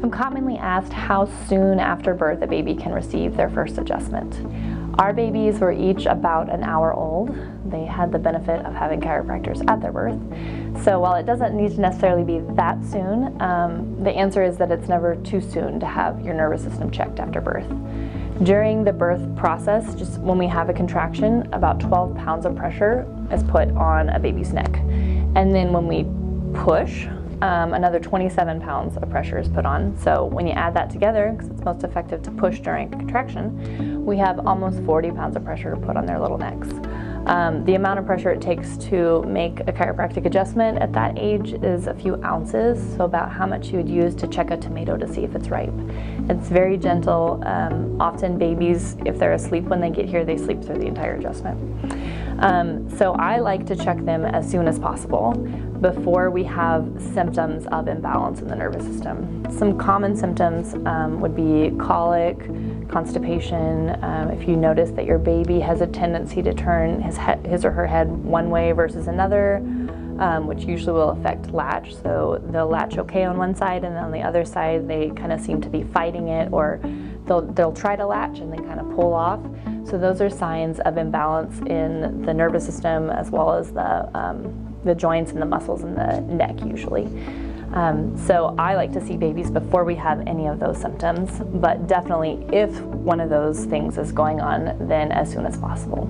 I'm commonly asked how soon after birth a baby can receive their first adjustment. Our babies were each about an hour old. They had the benefit of having chiropractors at their birth. So while it doesn't need to necessarily be that soon, the answer is that it's never too soon to have your nervous system checked after birth. During the birth process, just when we have a contraction, about 12 pounds of pressure is put on a baby's neck. And then when we push, another 27 pounds of pressure is put on. So when you add that together, because it's most effective to push during contraction, we have almost 40 pounds of pressure put on their little necks. The amount of pressure it takes to make a chiropractic adjustment at that age is a few ounces, so about how much you would use to check a tomato to see if it's ripe. It's very gentle. Often babies, if they're asleep when they get here, they sleep through the entire adjustment. So I like to check them as soon as possible before we have symptoms of imbalance in the nervous system. Some common symptoms would be colic, constipation. If you notice that your baby has a tendency to turn his or her head one way versus another, which usually will affect latch. So they'll latch okay on one side, and then on the other side they kind of seem to be fighting it, or they'll try to latch and then kind of pull off. So those are signs of imbalance in the nervous system, as well as the joints and the muscles in the neck usually. So I like to see babies before we have any of those symptoms, but definitely if one of those things is going on, then as soon as possible.